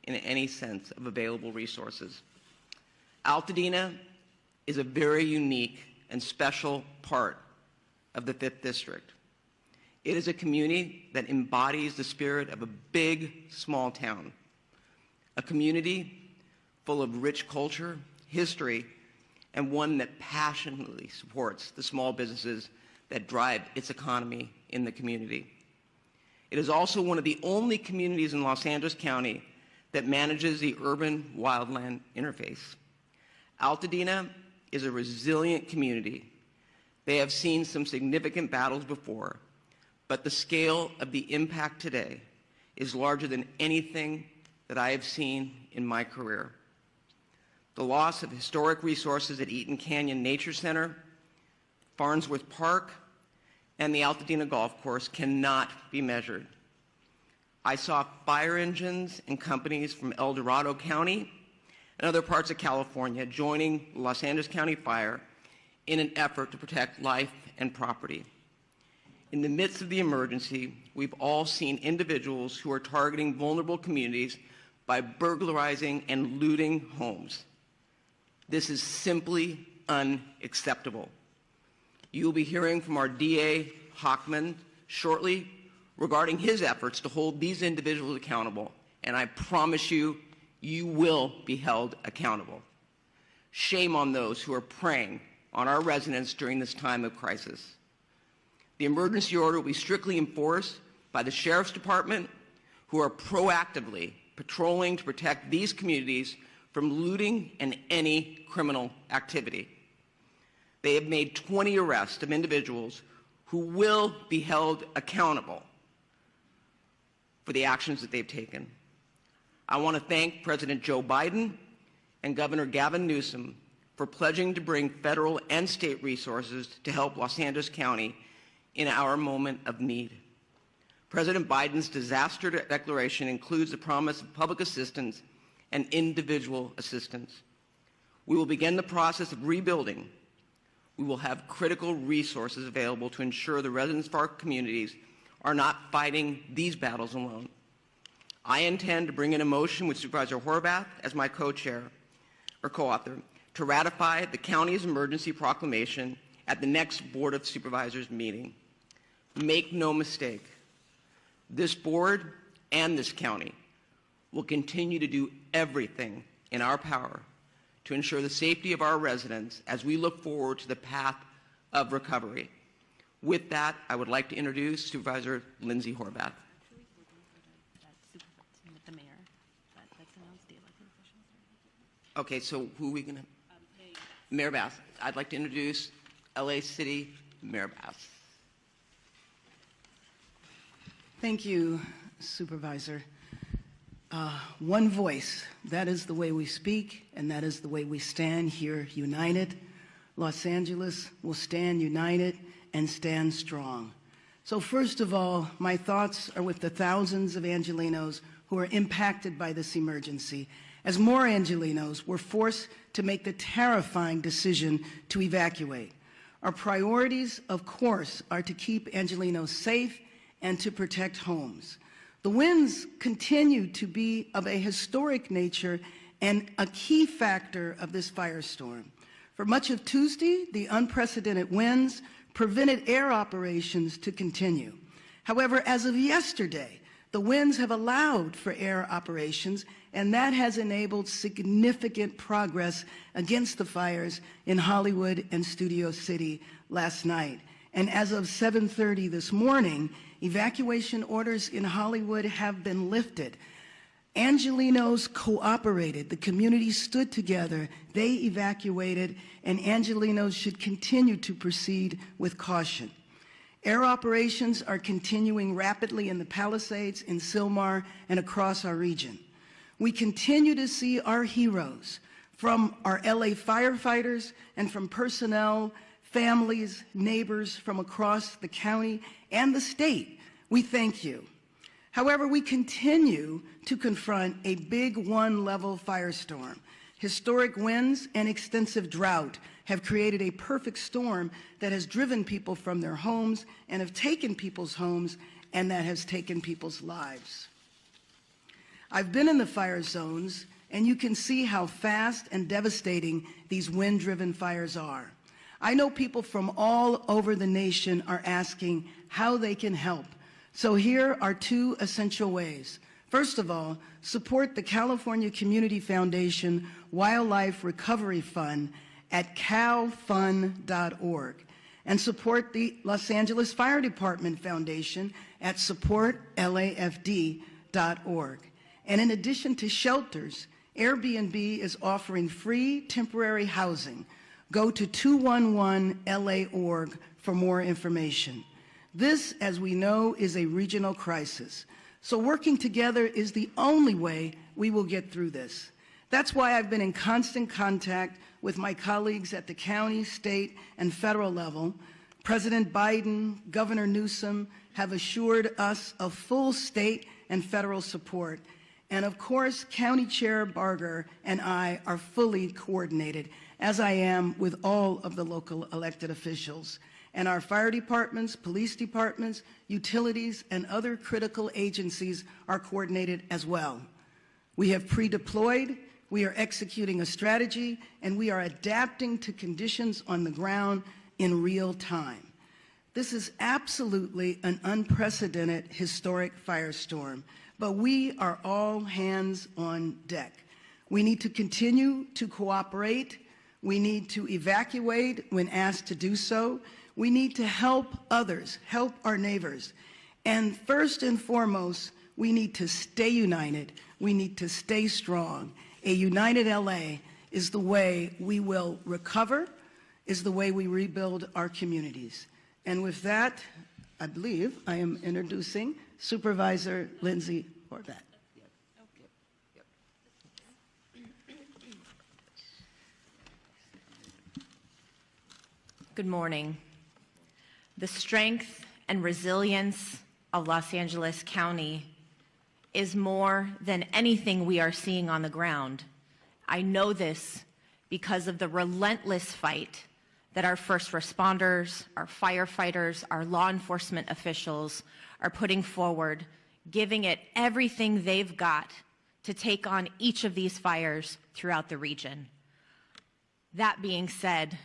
in any sense of available resources. Altadena is a very unique and special part of the 5th District. It is a community that embodies the spirit of a big, small town, a community full of rich culture, history, and one that passionately supports the small businesses that drive its economy in the community. It is also one of the only communities in Los Angeles County that manages the urban-wildland interface. Altadena is a resilient community. They have seen some significant battles before, but the scale of the impact today is larger than anything that I have seen in my career. The loss of historic resources at Eaton Canyon Nature Center, Farnsworth Park, and the Altadena Golf Course cannot be measured. I saw fire engines and companies from El Dorado County and other parts of California joining Los Angeles County Fire in an effort to protect life and property. In the midst of the emergency, we've all seen individuals who are targeting vulnerable communities by burglarizing and looting homes. This is simply unacceptable. You'll be hearing from our DA, Hochman, shortly regarding his efforts to hold these individuals accountable, and I promise you, you will be held accountable. Shame on those who are preying on our residents during this time of crisis. The emergency order will be strictly enforced by the Sheriff's Department, who are proactively patrolling to protect these communities from looting and any criminal activity. They have made 20 arrests of individuals who will be held accountable for the actions that they've taken. I want to thank President Joe Biden and Governor Gavin Newsom for pledging to bring federal and state resources to help Los Angeles County in our moment of need. President Biden's disaster declaration includes the promise of public assistance and individual assistance. We will begin the process of rebuilding. We will have critical resources available to ensure the residents of our communities are not fighting these battles alone. I intend to bring in a motion with Supervisor Horvath as my co-chair or co-author to ratify the county's emergency proclamation at the next Board of Supervisors meeting. Make no mistake, this board and this county will continue to do everything in our power to ensure the safety of our residents as we look forward to the path of recovery. With that, I would like to introduce Supervisor Lindsey Horvath. Okay, so who are we going to? Mayor Bass. I'd like to introduce LA City Mayor Bass. Thank you, Supervisor. One voice, that is the way we speak, and that is the way we stand here united. Los Angeles will stand united and stand strong. So first of all, my thoughts are with the thousands of Angelenos who are impacted by this emergency, as more Angelenos were forced to make the terrifying decision to evacuate. Our priorities, of course, are to keep Angelenos safe and to protect homes. The winds continue to be of a historic nature and a key factor of this firestorm. For much of Tuesday, the unprecedented winds prevented air operations to continue. However, as of yesterday, the winds have allowed for air operations, and that has enabled significant progress against the fires in Hollywood and Studio City last night. And as of 7:30 this morning, evacuation orders in Hollywood have been lifted. Angelenos cooperated. The community stood together. They evacuated, and Angelenos should continue to proceed with caution. Air operations are continuing rapidly in the Palisades, in Sylmar, and across our region. We continue to see our heroes from our LA firefighters and from personnel, families, neighbors from across the county and the state. We thank you. However, we continue to confront a big one-level firestorm. Historic winds and extensive drought have created a perfect storm that has driven people from their homes and have taken people's homes, and that has taken people's lives. I've been in the fire zones, and you can see how fast and devastating these wind-driven fires are. I know people from all over the nation are asking how they can help. So here are two essential ways. First of all, support the California Community Foundation Wildlife Recovery Fund at calfund.org, and support the Los Angeles Fire Department Foundation at supportlafd.org. And in addition to shelters, Airbnb is offering free temporary housing. Go to 211la.org for more information. This, as we know, is a regional crisis. So working together is the only way we will get through this. That's why I've been in constant contact with my colleagues at the county, state, and federal level. President Biden, Governor Newsom have assured us of full state and federal support. And of course, County Chair Barger and I are fully coordinated, as I am with all of the local elected officials. And our fire departments, police departments, utilities, and other critical agencies are coordinated as well. We have pre-deployed, we are executing a strategy, and we are adapting to conditions on the ground in real time. This is absolutely an unprecedented historic firestorm, but we are all hands on deck. We need to continue to cooperate. We need to evacuate when asked to do so. We need to help others, help our neighbors. And first and foremost, we need to stay united. We need to stay strong. A united LA is the way we will recover, is the way we rebuild our communities. And with that, I believe I am introducing Supervisor Lindsey Horvath. Good morning. The strength and resilience of Los Angeles County is more than anything we are seeing on the ground. I know this because of the relentless fight that our first responders, our firefighters, our law enforcement officials are putting forward, giving it everything they've got to take on each of these fires throughout the region. That being said,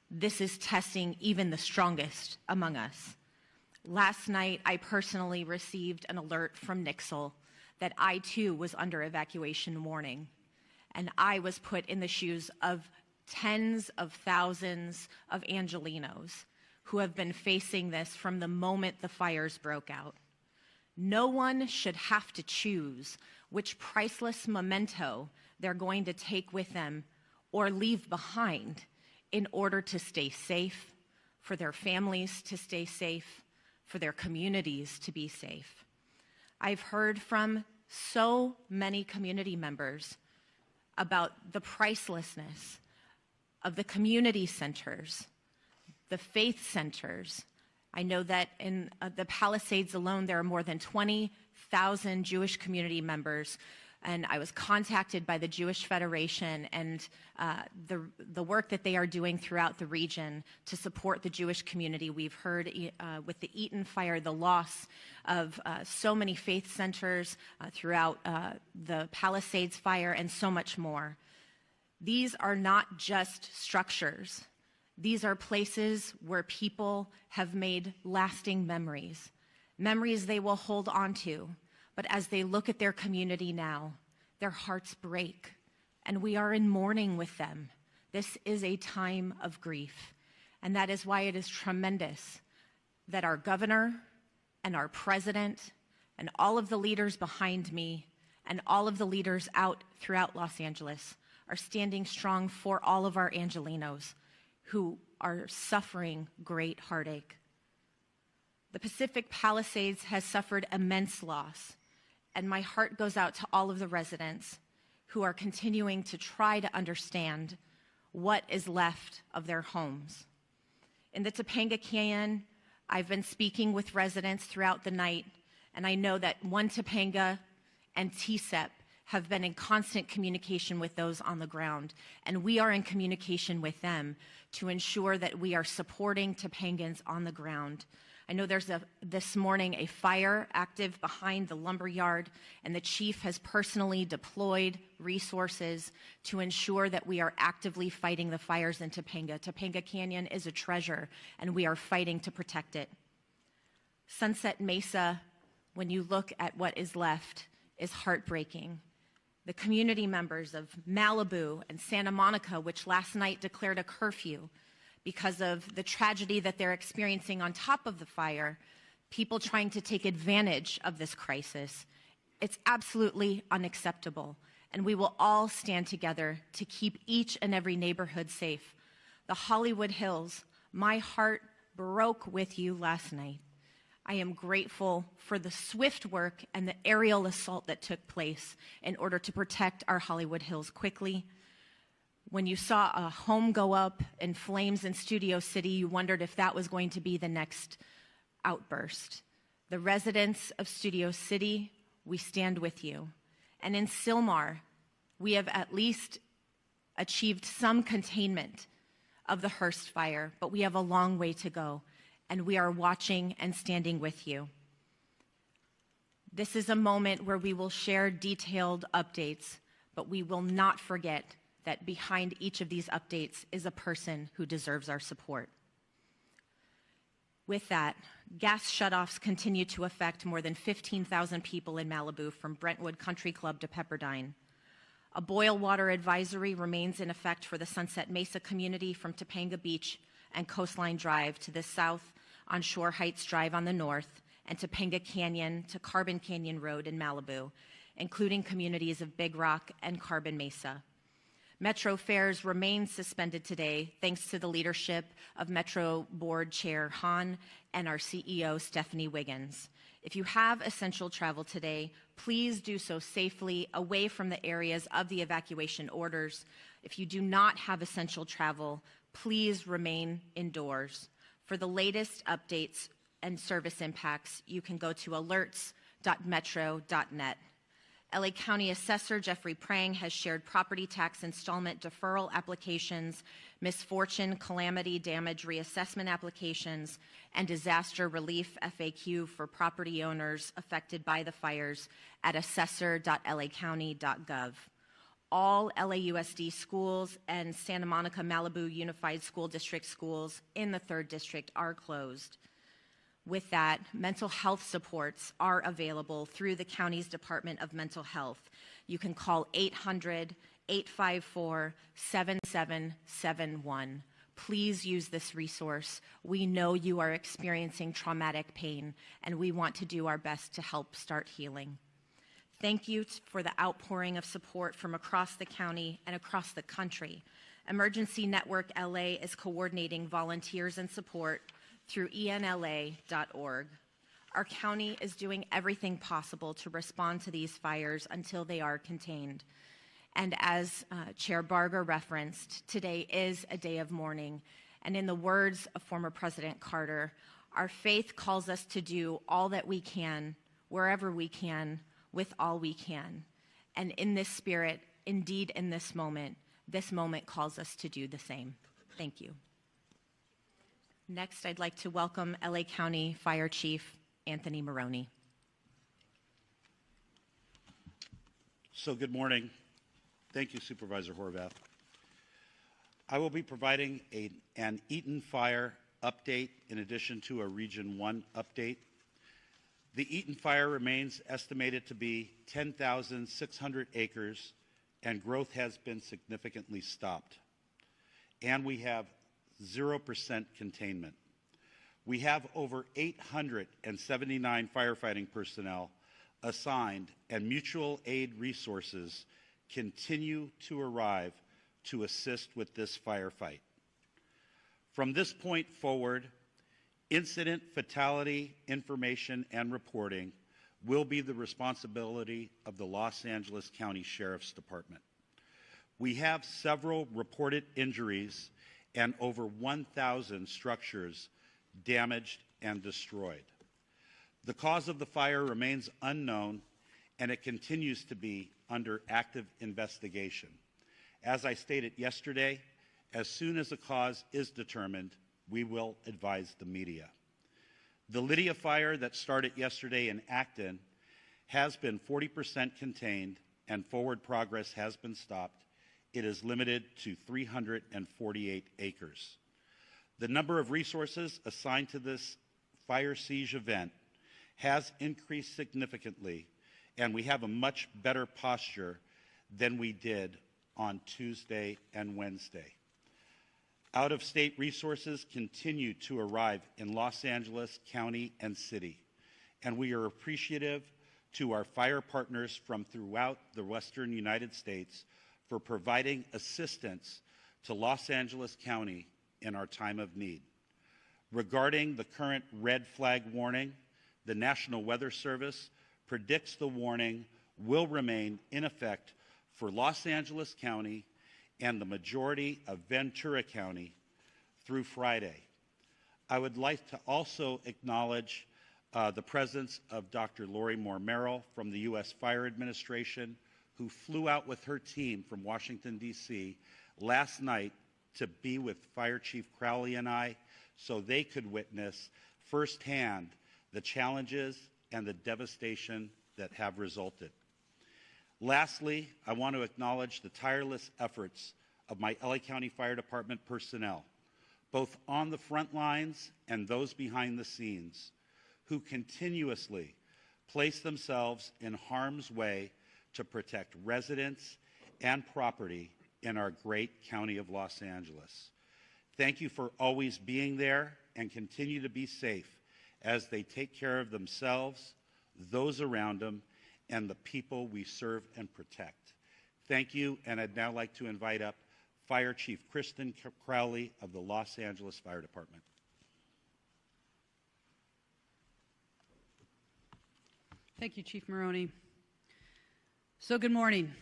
this is testing even the strongest among us. Last night, I personally received an alert from Nixle that I too was under evacuation warning, and I was put in the shoes of tens of thousands of Angelenos who have been facing this from the moment the fires broke out. No one should have to choose which priceless memento they're going to take with them or leave behind in order to stay safe, for their families to stay safe, for their communities to be safe. I've heard from so many community members about the pricelessness of the community centers, the faith centers. I know that in the Palisades alone, there are more than 20,000 Jewish community members, and I was contacted by the Jewish Federation and the work that they are doing throughout the region to support the Jewish community. We've heard with the Eaton fire, the loss of so many faith centers throughout the Palisades fire, and so much more. These are not just structures. These are places where people have made lasting memories, memories they will hold on to. But as they look at their community now, their hearts break, and we are in mourning with them. This is a time of grief, and that is why it is tremendous that our governor and our president and all of the leaders behind me and all of the leaders out throughout Los Angeles are standing strong for all of our Angelenos who are suffering great heartache. The Pacific Palisades has suffered immense loss, and my heart goes out to all of the residents who are continuing to try to understand what is left of their homes. In the Topanga Canyon, I've been speaking with residents throughout the night, and I know that One Topanga and TSEP have been in constant communication with those on the ground, and we are in communication with them to ensure that we are supporting Topangans on the ground. I know there's this morning a fire active behind the lumber yard, and the chief has personally deployed resources to ensure that we are actively fighting the fires in Topanga. Topanga Canyon is a treasure, and we are fighting to protect it. Sunset Mesa, when you look at what is left, is heartbreaking. The community members of Malibu and Santa Monica, which last night declared a curfew because of the tragedy that they're experiencing on top of the fire, people trying to take advantage of this crisis. It's absolutely unacceptable, and we will all stand together to keep each and every neighborhood safe. The Hollywood Hills, my heart broke with you last night. I am grateful for the swift work and the aerial assault that took place in order to protect our Hollywood Hills quickly. When you saw a home go up in flames in Studio City, you wondered if that was going to be the next outburst. The residents of Studio City, we stand with you. And in Sylmar, we have at least achieved some containment of the Hearst fire, but we have a long way to go, and we are watching and standing with you. This is a moment where we will share detailed updates, but we will not forget that behind each of these updates is a person who deserves our support. With that, gas shutoffs continue to affect more than 15,000 people in Malibu from Brentwood Country Club to Pepperdine. A boil water advisory remains in effect for the Sunset Mesa community from Topanga Beach and Coastline Drive to the south on Shore Heights Drive on the north, and Topanga Canyon to Carbon Canyon Road in Malibu, including communities of Big Rock and Carbon Mesa. Metro fares remain suspended today thanks to the leadership of Metro Board Chair Hahn and our CEO Stephanie Wiggins. If you have essential travel today, please do so safely away from the areas of the evacuation orders. If you do not have essential travel, please remain indoors. For the latest updates and service impacts, you can go to alerts.metro.net. LA County Assessor Jeffrey Prang has shared property tax installment deferral applications, misfortune, calamity, damage reassessment applications, and disaster relief FAQ for property owners affected by the fires at assessor.lacounty.gov. All LAUSD schools and Santa Monica Malibu Unified School District schools in the 3rd District are closed. With that, mental health supports are available through the county's Department of Mental Health. You can call 800-854-7771. Please use this resource. We know you are experiencing traumatic pain, and we want to do our best to help start healing. Thank you for the outpouring of support from across the county and across the country. Emergency Network LA is coordinating volunteers and support through enla.org. Our county is doing everything possible to respond to these fires until they are contained. And as Chair Barger referenced, today is a day of mourning. And in the words of former President Carter, our faith calls us to do all that we can, wherever we can, with all we can. And in this spirit, indeed in this moment calls us to do the same. Thank you. Next, I'd like to welcome LA County Fire Chief Anthony Marrone. So good morning. Thank you, Supervisor Horvath. I will be providing an Eaton Fire update in addition to a Region 1 update. The Eaton Fire remains estimated to be 10,600 acres, and growth has been significantly stopped. And we have 0% containment. We have over 879 firefighting personnel assigned, and mutual aid resources continue to arrive to assist with this firefight. From this point forward, incident fatality information and reporting will be the responsibility of the Los Angeles County Sheriff's Department. We have several reported injuries and over 1,000 structures damaged and destroyed. The cause of the fire remains unknown, and it continues to be under active investigation. As I stated yesterday, as soon as a cause is determined, we will advise the media. The Lydia fire that started yesterday in Acton has been 40% contained and forward progress has been stopped. It is limited to 348 acres. The number of resources assigned to this fire siege event has increased significantly, and we have a much better posture than we did on Tuesday and Wednesday. Out-of-state resources continue to arrive in Los Angeles County and City, and we are appreciative to our fire partners from throughout the Western United States for providing assistance to Los Angeles County in our time of need. Regarding the current red flag warning, the National Weather Service predicts the warning will remain in effect for Los Angeles County and the majority of Ventura County through Friday. I would like to also acknowledge the presence of Dr. Lori Marrone from the U.S. Fire Administration, who flew out with her team from Washington, D.C. last night to be with Fire Chief Crowley and I so they could witness firsthand the challenges and the devastation that have resulted. Lastly, I want to acknowledge the tireless efforts of my LA County Fire Department personnel, both on the front lines and those behind the scenes, who continuously place themselves in harm's way to protect residents and property in our great county of Los Angeles. Thank you for always being there, and continue to be safe as they take care of themselves, those around them, and the people we serve and protect. Thank you, and I'd now like to invite up Fire Chief Kristin Crowley of the Los Angeles Fire Department. Thank you, Chief Marrone. So good morning.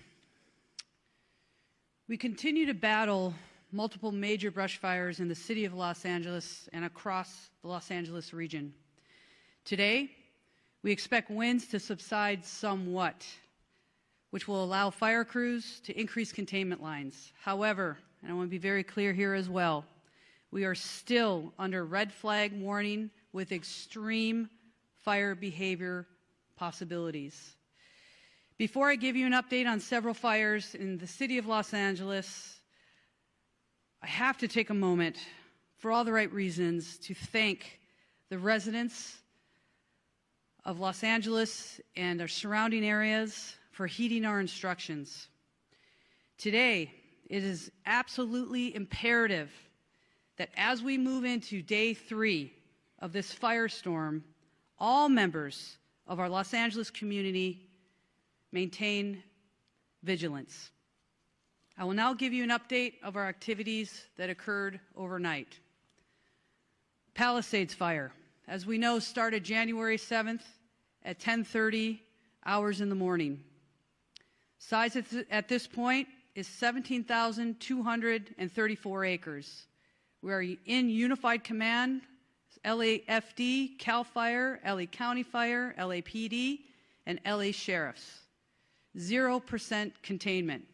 We continue to battle multiple major brush fires in the city of Los Angeles and across the Los Angeles region. Today, we expect winds to subside somewhat, which will allow fire crews to increase containment lines. However, and I want to be very clear here as well, we are still under red flag warning with extreme fire behavior possibilities. Before I give you an update on several fires in the city of Los Angeles, I have to take a moment, for all the right reasons, to thank the residents of Los Angeles and our surrounding areas for heeding our instructions. Today, it is absolutely imperative that as we move into day 3 of this firestorm, all members of our Los Angeles community maintain vigilance. I will now give you an update of our activities that occurred overnight. Palisades fire, as we know, started January 7th at 10:30 hours in the morning. Size at this point is 17,234 acres. We are in unified command, LAFD, CAL FIRE, LA County Fire, LAPD, and LA Sheriffs. 0% containment.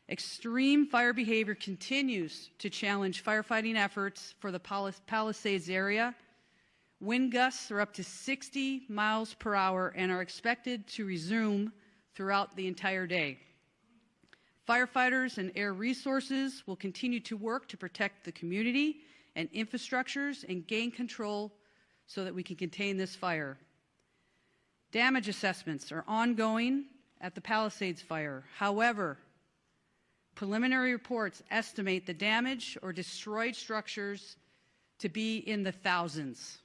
Extreme fire behavior continues to challenge firefighting efforts for the Palisades area. Wind gusts are up to 60 miles per hour and are expected to resume throughout the entire day. Firefighters and air resources will continue to work to protect the community and infrastructures and gain control so that we can contain this fire. Damage assessments are ongoing at the Palisades fire. However, preliminary reports estimate the damage or destroyed structures to be in the thousands.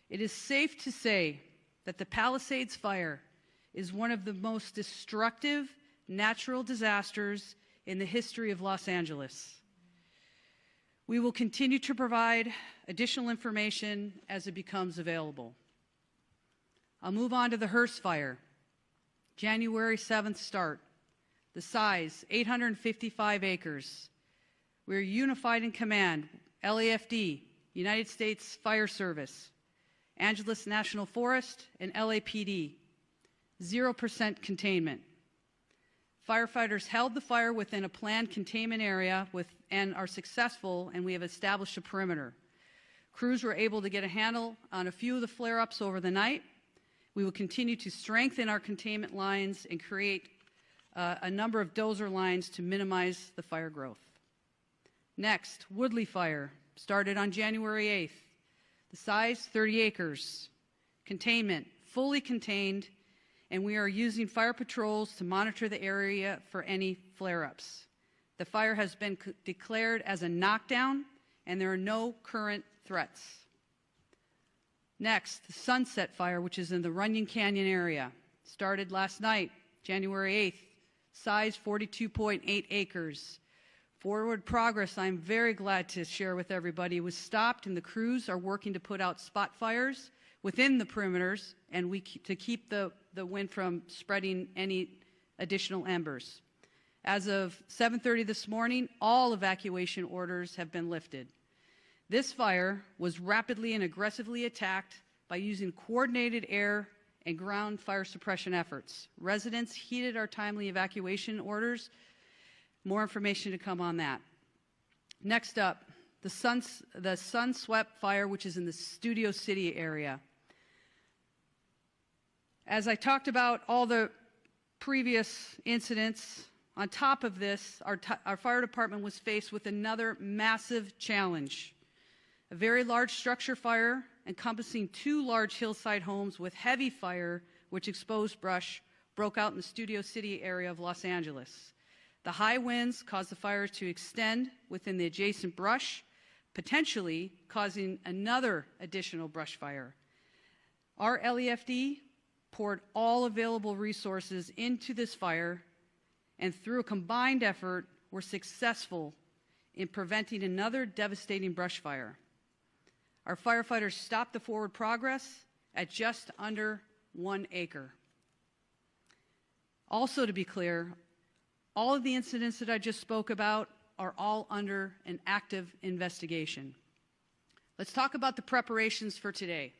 It is safe to say that the Palisades fire is one of the most destructive natural disasters in the history of Los Angeles. We will continue to provide additional information as it becomes available. I'll move on to the Hearst fire. January 7th start. The size, 855 acres. We're unified in command, LAFD, United States Fire Service, Angeles National Forest, and LAPD. 0% containment. Firefighters held the fire within a planned containment area and are successful, and we have established a perimeter. Crews were able to get a handle on a few of the flare-ups over the night. We will continue to strengthen our containment lines and create a number of dozer lines to minimize the fire growth. Next, Woodley Fire started on January 8th. The size, 30 acres. Containment, fully contained, and we are using fire patrols to monitor the area for any flare-ups. The fire has been declared as a knockdown, and there are no current threats. Next, the Sunset Fire, which is in the Runyon Canyon area, started last night, January 8th. Size, 42.8 acres. Forward progress, I'm very glad to share with everybody, was stopped, and the crews are working to put out spot fires within the perimeters and to keep the wind from spreading any additional embers. As of 7:30 this morning, all evacuation orders have been lifted. This fire was rapidly and aggressively attacked by using coordinated air and ground fire suppression efforts. Residents heeded our timely evacuation orders. More information to come on that. Next up, the Sun-Swept Fire, which is in the Studio City area. As I talked about all the previous incidents, on top of this, our fire department was faced with another massive challenge. A very large structure fire encompassing 2 large hillside homes with heavy fire, which exposed brush, broke out in the Studio City area of Los Angeles. The high winds caused the fires to extend within the adjacent brush, potentially causing another additional brush fire. Our LEFD poured all available resources into this fire, and through a combined effort, were successful in preventing another devastating brush fire. Our firefighters stopped the forward progress at just under 1 acre. Also, to be clear, all of the incidents that I just spoke about are all under an active investigation. Let's talk about the preparations for today.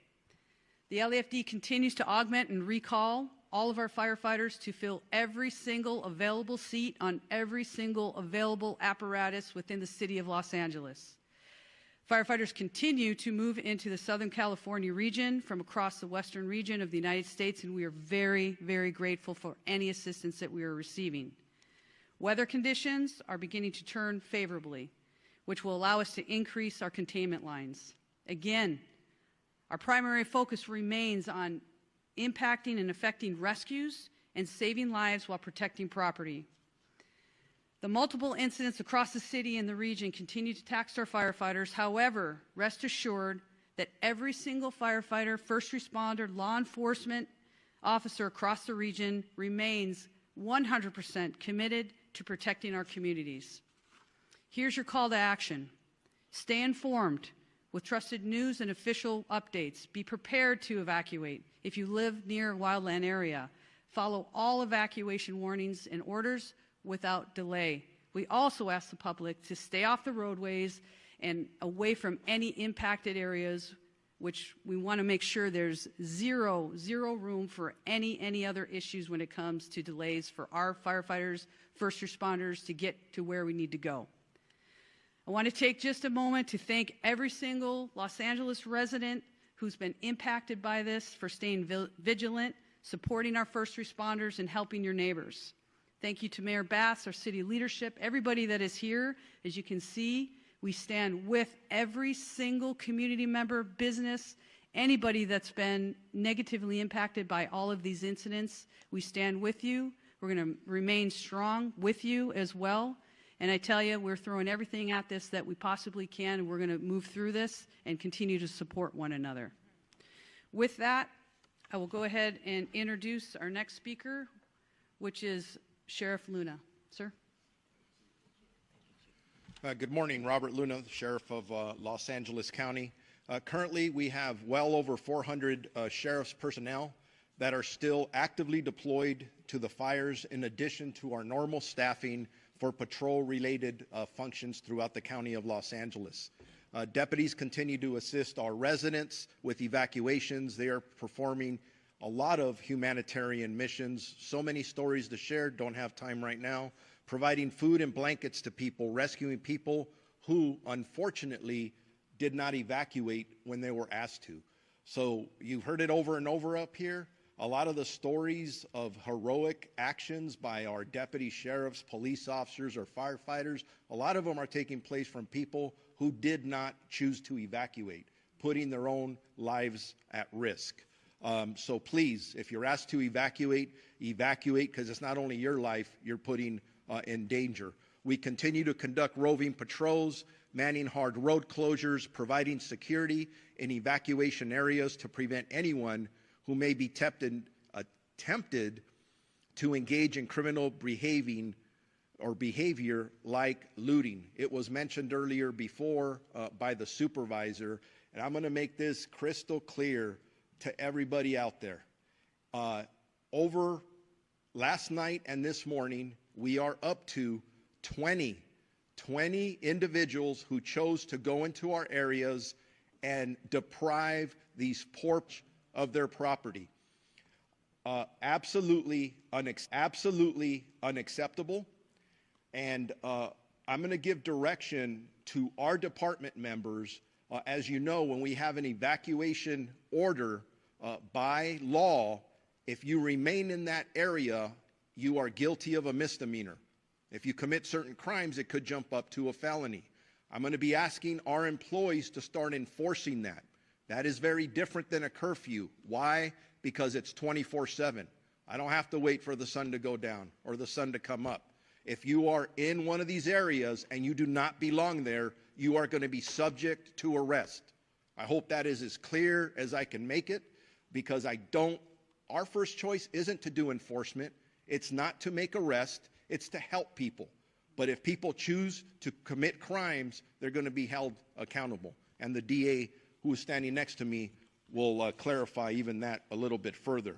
The LAFD continues to augment and recall all of our firefighters to fill every single available seat on every single available apparatus within the city of Los Angeles. Firefighters continue to move into the Southern California region from across the western region of the United States, and we are very, very grateful for any assistance that we are receiving. Weather conditions are beginning to turn favorably, which will allow us to increase our containment lines. Again, our primary focus remains on impacting and affecting rescues and saving lives while protecting property. The multiple incidents across the city and the region continue to tax our firefighters. However, rest assured that every single firefighter, first responder, law enforcement officer across the region remains 100% committed to protecting our communities. Here's your call to action. Stay informed with trusted news and official updates. Be prepared to evacuate if you live near a wildland area. Follow all evacuation warnings and orders without delay. We also ask the public to stay off the roadways and away from any impacted areas, which we want to make sure there's zero room for any other issues when it comes to delays for our firefighters, first responders to get to where we need to go. I want to take just a moment to thank every single Los Angeles resident who's been impacted by this for staying vigilant, supporting our first responders, and helping your neighbors. Thank you to Mayor Bass, our city leadership, everybody that is here. As you can see, we stand with every single community member, business, anybody that's been negatively impacted by all of these incidents. We stand with you. We're going to remain strong with you as well. And I tell you, we're throwing everything at this that we possibly can, and we're going to move through this and continue to support one another. With that, I will go ahead and introduce our next speaker, which is Sheriff Luna. Sir? Good morning, Robert Luna, the Sheriff of Los Angeles County. Currently, we have well over 400 sheriff's personnel that are still actively deployed to the fires, in addition to our normal staffing for patrol-related functions throughout the county of Los Angeles. Deputies continue to assist our residents with evacuations. They are performing a lot of humanitarian missions. So many stories to share, don't have time right now. Providing food and blankets to people, rescuing people who, unfortunately, did not evacuate when they were asked to. So you've heard it over and over up here. A lot of the stories of heroic actions by our deputy sheriffs, police officers, or firefighters, a lot of them are taking place from people who did not choose to evacuate, putting their own lives at risk. So please, if you're asked to evacuate, because it's not only your life you're putting in danger. We continue to conduct roving patrols, manning hard road closures, providing security in evacuation areas to prevent anyone who may be tempted to engage in criminal behavior like looting. It was mentioned earlier before by the supervisor, and I'm going to make this crystal clear to everybody out there. Over last night and this morning, we are up to 20 individuals who chose to go into our areas and deprive these poor of their property. Absolutely unacceptable. And I'm going to give direction to our department members. As you know, when we have an evacuation order by law, if you remain in that area, you are guilty of a misdemeanor. If you commit certain crimes, it could jump up to a felony. I'm going to be asking our employees to start enforcing that. That is very different than a curfew. Why? Because it's 24/7. I don't have to wait for the sun to go down or the sun to come up. If you are in one of these areas and you do not belong there, you are going to be subject to arrest. I hope that is as clear as I can make it, because our first choice isn't to do enforcement. It's not to make arrests. It's to help people. But if people choose to commit crimes, they're going to be held accountable. And the DA, who is standing next to me, will clarify even that a little bit further.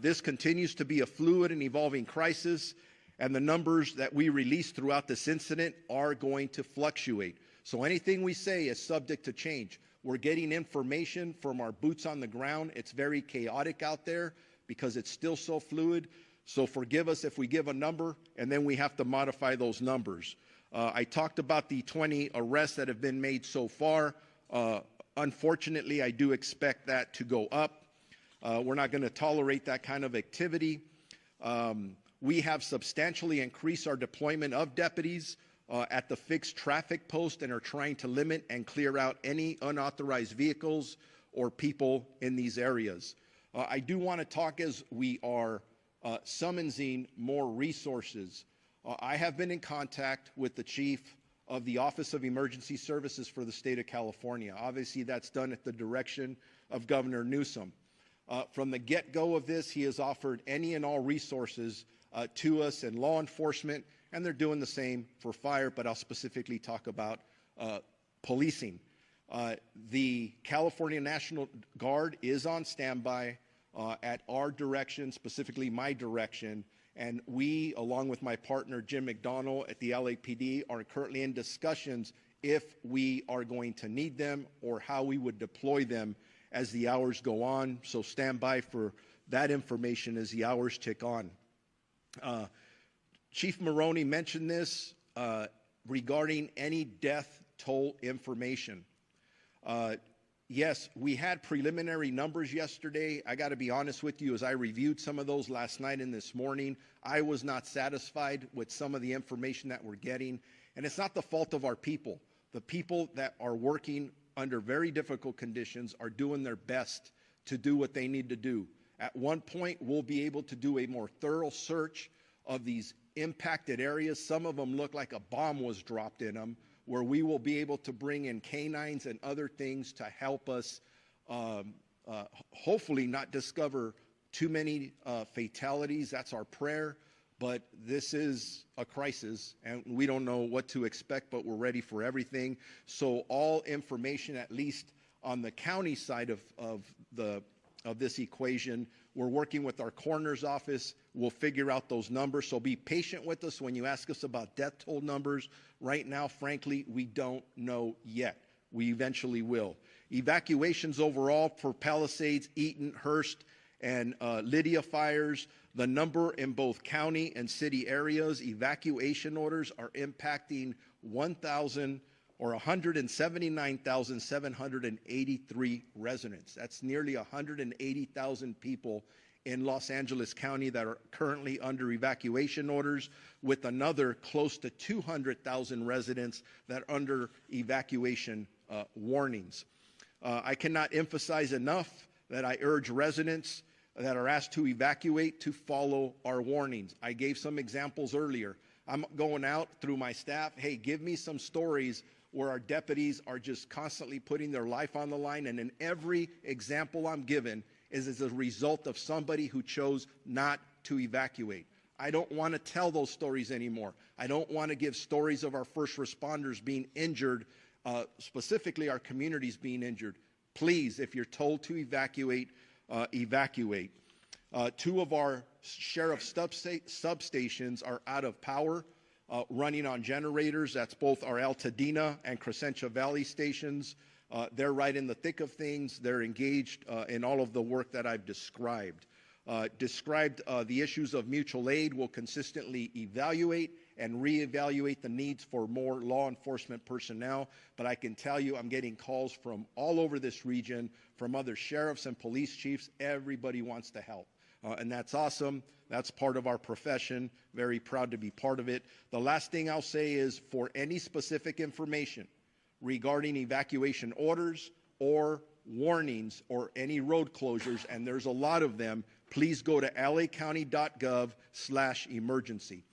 This continues to be a fluid and evolving crisis, and the numbers that we release throughout this incident are going to fluctuate. So anything we say is subject to change. We're getting information from our boots on the ground. It's very chaotic out there because it's still so fluid. So forgive us if we give a number and then we have to modify those numbers. I talked about the 20 arrests that have been made so far. Unfortunately, I do expect that to go up. We're not going to tolerate that kind of activity. We have substantially increased our deployment of deputies at the fixed traffic post and are trying to limit and clear out any unauthorized vehicles or people in these areas. I do want to talk as we are summoning more resources. I have been in contact with the chief of the Office of Emergency Services for the state of California. Obviously, that's done at the direction of Governor Newsom. From the get-go of this, he has offered any and all resources to us in law enforcement, and they're doing the same for fire, but I'll specifically talk about policing. The California National Guard is on standby at our direction, specifically my direction, and we, along with my partner Jim McDonnell at the LAPD, are currently in discussions if we are going to need them or how we would deploy them as the hours go on. So stand by for that information as the hours tick on. Chief Marrone mentioned this regarding any death toll information. Yes, we had preliminary numbers yesterday. I got to be honest with you, as I reviewed some of those last night and this morning, I was not satisfied with some of the information that we're getting. And it's not the fault of our people. The people that are working under very difficult conditions are doing their best to do what they need to do. At one point, we'll be able to do a more thorough search of these impacted areas. Some of them look like a bomb was dropped in them, where we will be able to bring in canines and other things to help us hopefully not discover too many fatalities. That's our prayer. But this is a crisis, and we don't know what to expect, but we're ready for everything. So all information, at least on the county side of this equation, we're working with our coroner's office. We'll figure out those numbers. So be patient with us when you ask us about death toll numbers. Right now, frankly, we don't know yet. We eventually will. Evacuations overall for Palisades, Eaton, Hearst, and Lydia fires, the number in both county and city areas, evacuation orders are impacting 1,000 or 179,783 residents. That's nearly 180,000 people in Los Angeles County that are currently under evacuation orders, with another close to 200,000 residents that are under evacuation warnings. I cannot emphasize enough that I urge residents that are asked to evacuate to follow our warnings. I gave some examples earlier. I'm going out through my staff, hey, give me some stories where our deputies are just constantly putting their life on the line, and in every example I'm given is as a result of somebody who chose not to evacuate. I don't want to tell those stories anymore. I don't want to give stories of our first responders being injured, specifically our communities being injured. Please, if you're told to evacuate, evacuate. Two of our sheriff substations are out of power, running on generators. That's both our Altadena and Crescentia Valley stations. They're right in the thick of things. They're engaged in all of the work that I've described. The issues of mutual aid. Will consistently evaluate and reevaluate the needs for more law enforcement personnel. But I can tell you, I'm getting calls from all over this region, from other sheriffs and police chiefs. Everybody wants to help. And that's awesome. That's part of our profession. Very proud to be part of it. The last thing I'll say is, for any specific information regarding evacuation orders or warnings or any road closures, and there's a lot of them, please go to lacounty.gov/emergency.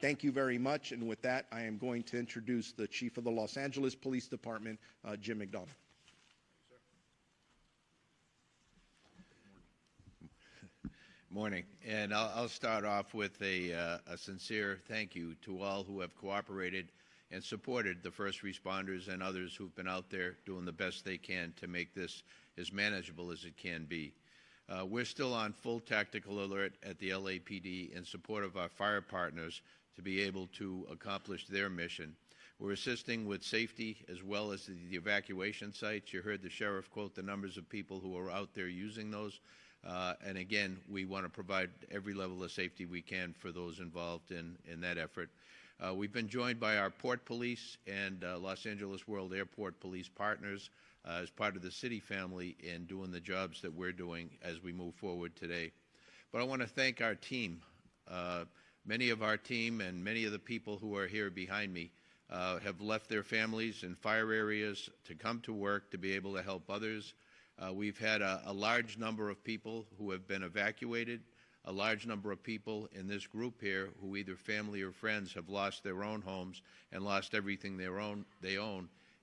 Thank you very much. And with that, I am going to introduce the Chief of the Los Angeles Police Department, Jim McDonnell. Morning, and I'll start off with a sincere thank you to all who have cooperated and supported the first responders and others who've been out there doing the best they can to make this as manageable as it can be. We're still on full tactical alert at the LAPD in support of our fire partners to be able to accomplish their mission. We're assisting with safety as well as the evacuation sites. You heard the sheriff quote the numbers of people who are out there using those. And again, we want to provide every level of safety we can for those involved in that effort. We've been joined by our Port Police and Los Angeles World Airport Police partners as part of the city family in doing the jobs that we're doing as we move forward today. But I want to thank our team. Many of our team and many of the people who are here behind me have left their families in fire areas to come to work to be able to help others. We've had a large number of people who have been evacuated, a large number of people in this group here who either family or friends have lost their own homes and lost everything they own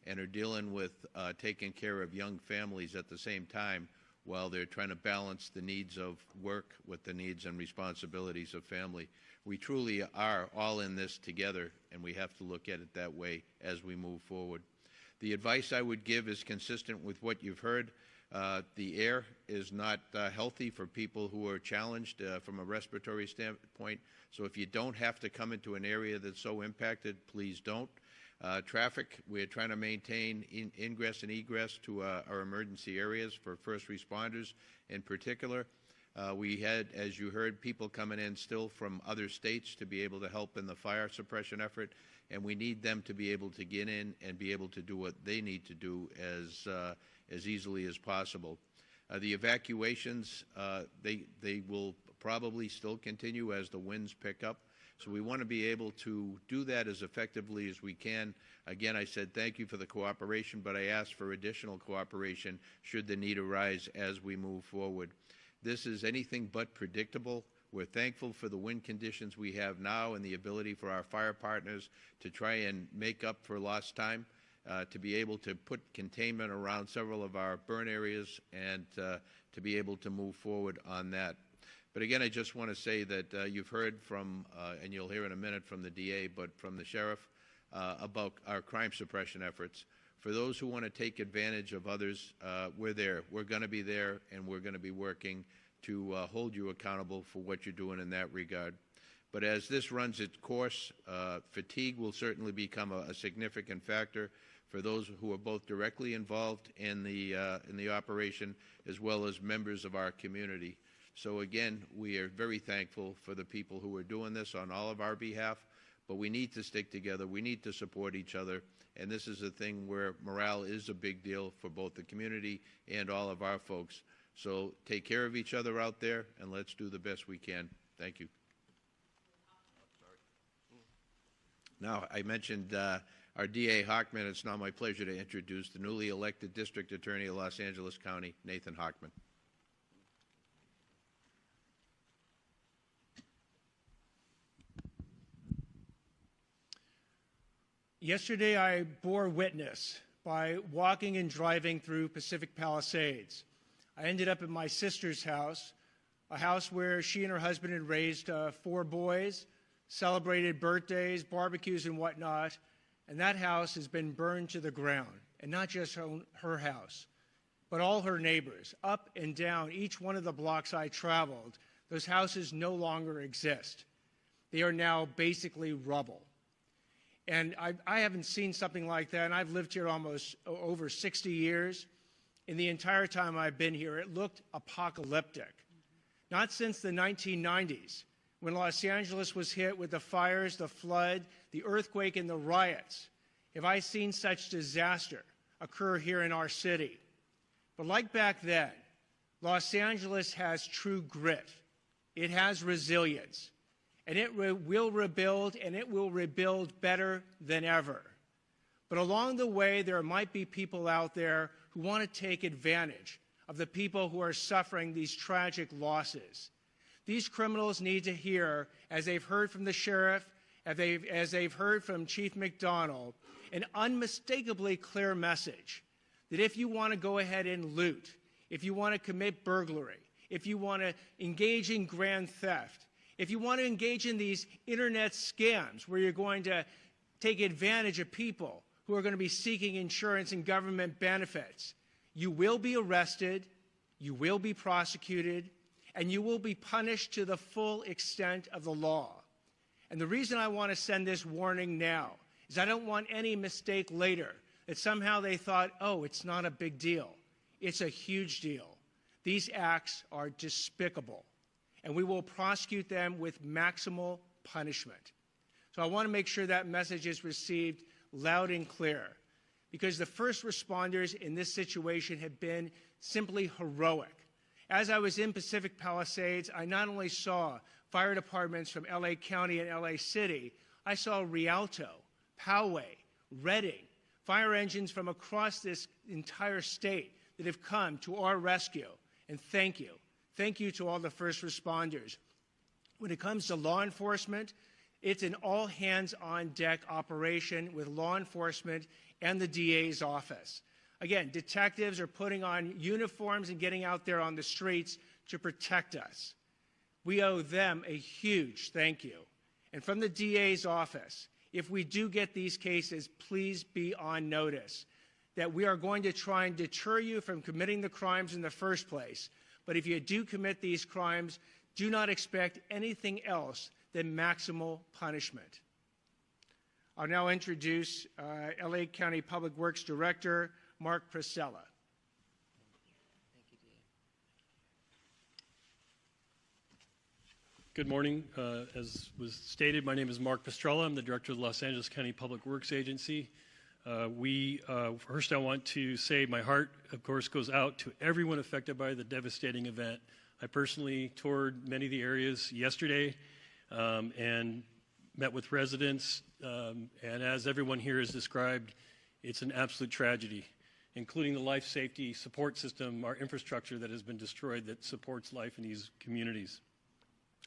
and are dealing with taking care of young families at the same time while they're trying to balance the needs of work with the needs and responsibilities of family. We truly are all in this together, and we have to look at it that way as we move forward. The advice I would give is consistent with what you've heard. The air is not healthy for people who are challenged from a respiratory standpoint. So if you don't have to come into an area that's so impacted, please don't. Traffic, we're trying to maintain ingress and egress to our emergency areas for first responders in particular. We had, as you heard, people coming in still from other states to be able to help in the fire suppression effort, and we need them to be able to get in and be able to do what they need to do as easily as possible. The evacuations, they will probably still continue as the winds pick up. So we want to be able to do that as effectively as we can. Again, I said thank you for the cooperation, but I ask for additional cooperation should the need arise as we move forward. This is anything but predictable. We're thankful for the wind conditions we have now and the ability for our fire partners to try and make up for lost time, to be able to put containment around several of our burn areas and to be able to move forward on that. But again, I just want to say that you've heard from, and you'll hear in a minute from the DA, but from the sheriff about our crime suppression efforts. For those who want to take advantage of others, we're there. We're going to be there, and we're going to be working to hold you accountable for what you're doing in that regard. But as this runs its course, fatigue will certainly become a significant factor for those who are both directly involved in the operation as well as members of our community. So again, we are very thankful for the people who are doing this on all of our behalf, but we need to stick together. We need to support each other. And this is a thing where morale is a big deal for both the community and all of our folks. So take care of each other out there, and let's do the best we can. Thank you. Now, I mentioned our DA Hochman. It's now my pleasure to introduce the newly elected District Attorney of Los Angeles County, Nathan Hochman. Yesterday, I bore witness by walking and driving through Pacific Palisades. I ended up at my sister's house, a house where she and her husband had raised 4 boys, celebrated birthdays, barbecues, and whatnot, and that house has been burned to the ground. And not just her house, but all her neighbors. Up and down each one of the blocks I traveled, those houses no longer exist. They are now basically rubble. And I haven't seen something like that, and I've lived here almost over 60 years. In the entire time I've been here, it looked apocalyptic. Not since the 1990s, when Los Angeles was hit with the fires, the flood, the earthquake, and the riots, have I seen such disaster occur here in our city. But like back then, Los Angeles has true grit. It has resilience. And it will rebuild, and it will rebuild better than ever. But along the way, there might be people out there who want to take advantage of the people who are suffering these tragic losses. These criminals need to hear, as they've heard from the sheriff, as they've heard from Chief McDonnell, an unmistakably clear message that if you want to go ahead and loot, if you want to commit burglary, if you want to engage in grand theft, if you want to engage in these internet scams where you're going to take advantage of people who are going to be seeking insurance and government benefits, you will be arrested, you will be prosecuted, and you will be punished to the full extent of the law. And the reason I want to send this warning now is I don't want any mistake later that somehow they thought, oh, it's not a big deal. It's a huge deal. These acts are despicable, and we will prosecute them with maximal punishment. So I want to make sure that message is received loud and clear, because the first responders in this situation have been simply heroic. As I was in Pacific Palisades, I not only saw fire departments from LA County and LA City, I saw Rialto, Poway, Redding, fire engines from across this entire state that have come to our rescue. And thank you. Thank you to all the first responders. When it comes to law enforcement, it's an all-hands-on-deck operation with law enforcement and the DA's office. Again, detectives are putting on uniforms and getting out there on the streets to protect us. We owe them a huge thank you. And from the DA's office, if we do get these cases, please be on notice that we are going to try and deter you from committing the crimes in the first place. But if you do commit these crimes, do not expect anything else than maximal punishment. I'll now introduce LA County Public Works Director, Mark Pestrella. Good morning. As was stated, my name is Mark Pestrella. I'm the Director of the Los Angeles County Public Works Agency. First I want to say my heart, of course, goes out to everyone affected by the devastating event. I personally toured many of the areas yesterday and met with residents, and as everyone here has described, it's an absolute tragedy, including the life safety support system, our infrastructure that has been destroyed that supports life in these communities.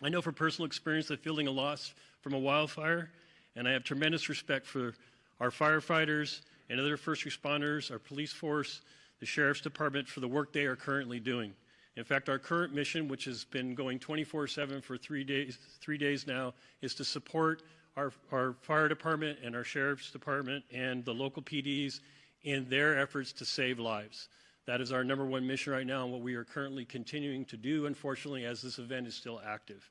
I know from personal experience that feeling a loss from a wildfire, and I have tremendous respect for our firefighters and other first responders, our police force, the Sheriff's Department for the work they are currently doing. In fact, our current mission, which has been going 24/7 for 3 days now, is to support our fire department and our Sheriff's Department and the local PDs in their efforts to save lives. That is our #1 mission right now and what we are currently continuing to do, unfortunately, as this event is still active.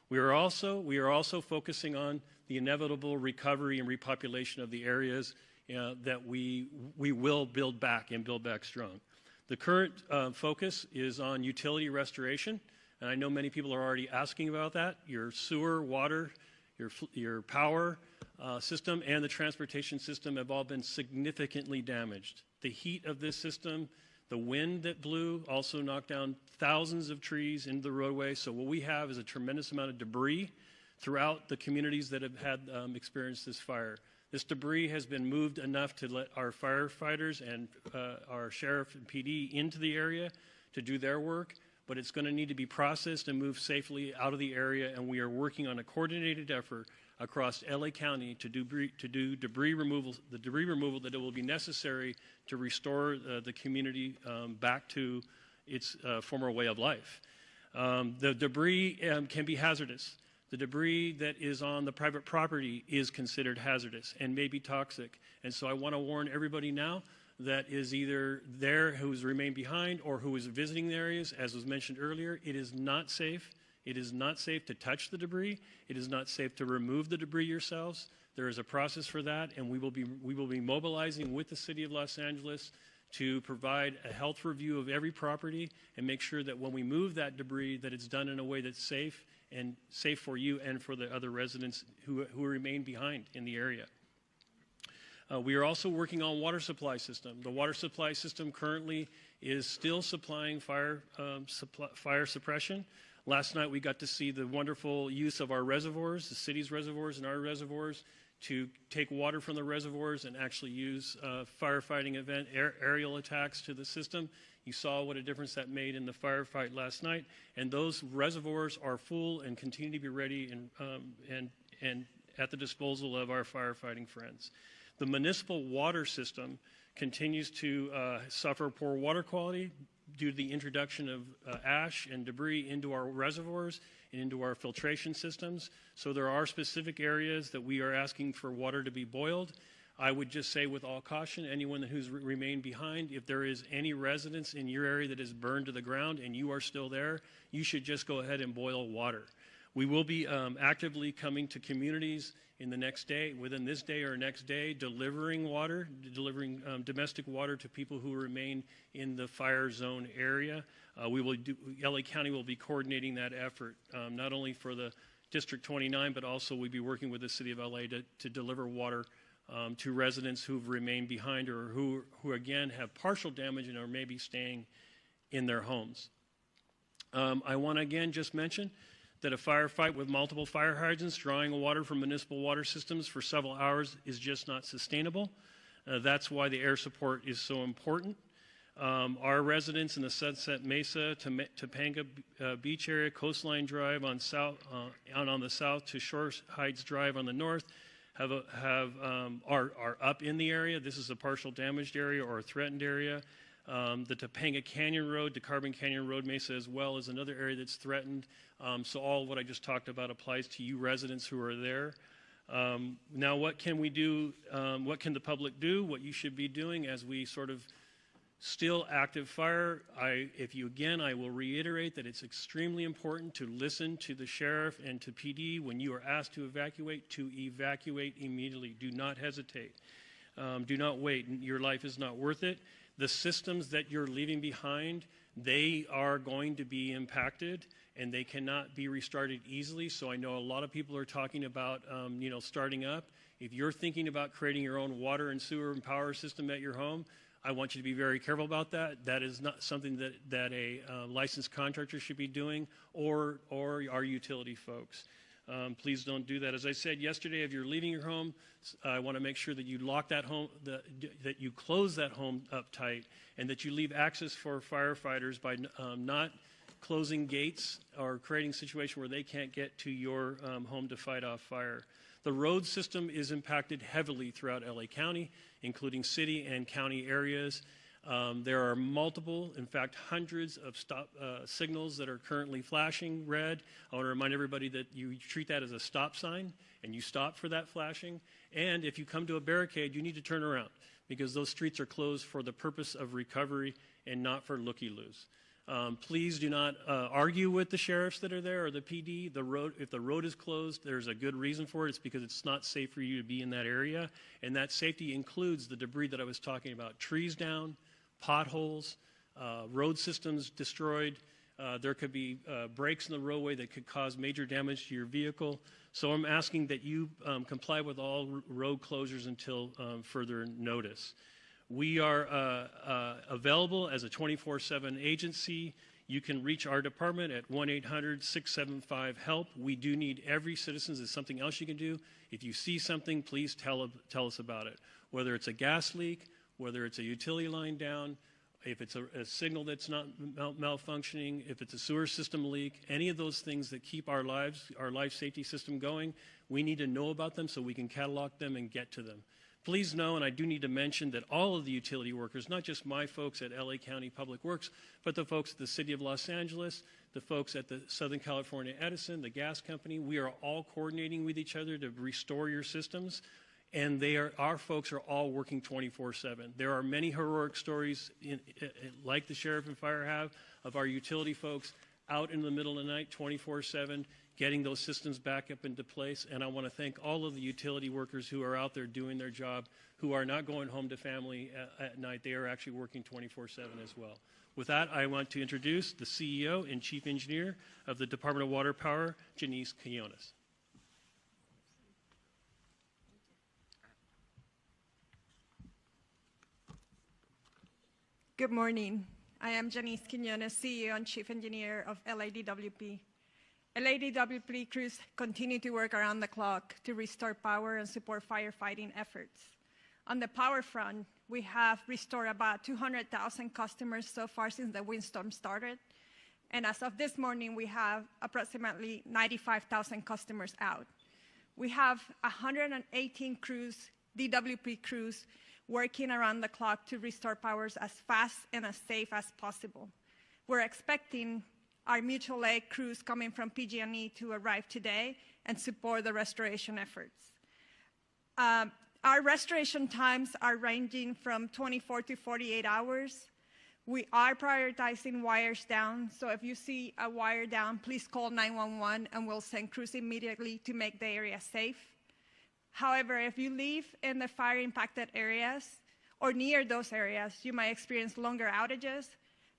We are also focusing on the inevitable recovery and repopulation of the areas that we will build back and build back strong. The current focus is on utility restoration, and I know many people are already asking about that. Your sewer, water, your power system and the transportation system have all been significantly damaged. The heat of this system, the wind that blew also knocked down thousands of trees into the roadway. So what we have is a tremendous amount of debris throughout the communities that have had experienced this fire. This debris has been moved enough to let our firefighters and our sheriff and PD into the area to do their work, but it's going to need to be processed and moved safely out of the area, and we are working on a coordinated effort across LA County to do debris removal, the debris removal that it will be necessary to restore the community back to its former way of life. The debris can be hazardous. The debris that is on the private property is considered hazardous and may be toxic. And so I want to warn everybody now that is either there who's remained behind or who is visiting the areas, as was mentioned earlier, it is not safe. It is not safe to touch the debris. It is not safe to remove the debris yourselves. There is a process for that, and we will be mobilizing with the City of Los Angeles to provide a health review of every property and make sure that when we move that debris, that it's done in a way that's safe and safe for you and for the other residents who remain behind in the area. We are also working on water supply system. The water supply system currently is still supplying fire suppression. Last night we got to see the wonderful use of our reservoirs, the city's reservoirs and our reservoirs, to take water from the reservoirs and actually use firefighting event aerial attacks to the system. You saw what a difference that made in the firefight last night, and those reservoirs are full and continue to be ready and at the disposal of our firefighting friends. The municipal water system continues to suffer poor water quality due to the introduction of ash and debris into our reservoirs and into our filtration systems. So there are specific areas that we are asking for water to be boiled. I would just say with all caution, anyone who's remained behind, if there is any residence in your area that is burned to the ground and you are still there, you should just go ahead and boil water. We will be actively coming to communities in the next day, within this day or next day, delivering water, domestic water to people who remain in the fire zone area. LA County will be coordinating that effort, not only for the District 29, but also we'll be working with the City of LA to deliver water to residents who've remained behind or who again have partial damage and are maybe staying in their homes. I want to again just mention that a firefight with multiple fire hydrants drawing water from municipal water systems for several hours is just not sustainable. That's why the air support is so important. Our residents in the Sunset Mesa, Topanga Beach area, Coastline Drive on the south to Shore Heights Drive on the north are up in the area. This is a partial damaged area or a threatened area. The Topanga Canyon Road, the Carbon Canyon Road Mesa as well is another area that's threatened. So all what I just talked about applies to you residents who are there. Now what can we do? What can the public do? What you should be doing as we sort of still active fire. I will reiterate that it's extremely important to listen to the sheriff and to PD when you are asked to evacuate immediately. Do not hesitate. Do not wait. Your life is not worth it. The systems that you're leaving behind, they are going to be impacted and they cannot be restarted easily. So I know a lot of people are talking about, starting up. If you're thinking about creating your own water and sewer and power system at your home, I want you to be very careful about that. That is not something that a licensed contractor should be doing or our utility folks. Please don't do that. As I said yesterday, if you're leaving your home, I want to make sure that you lock that home, that you close that home up tight, and that you leave access for firefighters by not closing gates or creating a situation where they can't get to your home to fight off fire. The road system is impacted heavily throughout LA County, including city and county areas. There are multiple, in fact, hundreds of stop signals that are currently flashing red. I want to remind everybody that you treat that as a stop sign and you stop for that flashing. And if you come to a barricade, you need to turn around because those streets are closed for the purpose of recovery and not for looky-loos. Please do not argue with the sheriffs that are there or the PD. If the road is closed, there's a good reason for it. It's because it's not safe for you to be in that area. And that safety includes the debris that I was talking about. Trees down, potholes, road systems destroyed, There could be breaks in the roadway that could cause major damage to your vehicle. So I'm asking that you comply with all road closures until further notice. We are available as a 24/7 agency. You can reach our department at 1-800-675-HELP. We do need every citizen. There's something else you can do. If you see something, please tell us about it. Whether it's a gas leak, whether it's a utility line down, if it's a signal that's not malfunctioning, if it's a sewer system leak, any of those things that keep our life safety system going, we need to know about them so we can catalog them and get to them. Please know, and I do need to mention that all of the utility workers, not just my folks at LA County Public Works, but the folks at the City of Los Angeles, the folks at the Southern California Edison, the gas company, we are all coordinating with each other to restore your systems. And our folks are all working 24/7. There are many heroic stories, like the sheriff and fire have, of our utility folks out in the middle of the night, 24/7, getting those systems back up into place. And I want to thank all of the utility workers who are out there doing their job, who are not going home to family at night. They are actually working 24/7 as well. With that, I want to introduce the CEO and Chief Engineer of the Department of Water Power, Janisse Quinones. Good morning. I am Janisse Quinones, CEO and Chief Engineer of LADWP. LADWP crews continue to work around the clock to restore power and support firefighting efforts. On the power front, we have restored about 200,000 customers so far since the windstorm started. And as of this morning, we have approximately 95,000 customers out. We have 118 crews, DWP crews, working around the clock to restore powers as fast and as safe as possible. We're expecting our mutual aid crews coming from PG&E to arrive today and support the restoration efforts. Our restoration times are ranging from 24 to 48 hours. We are prioritizing wires down, so if you see a wire down, please call 911 and we'll send crews immediately to make the area safe. However, if you live in the fire-impacted areas or near those areas, you might experience longer outages,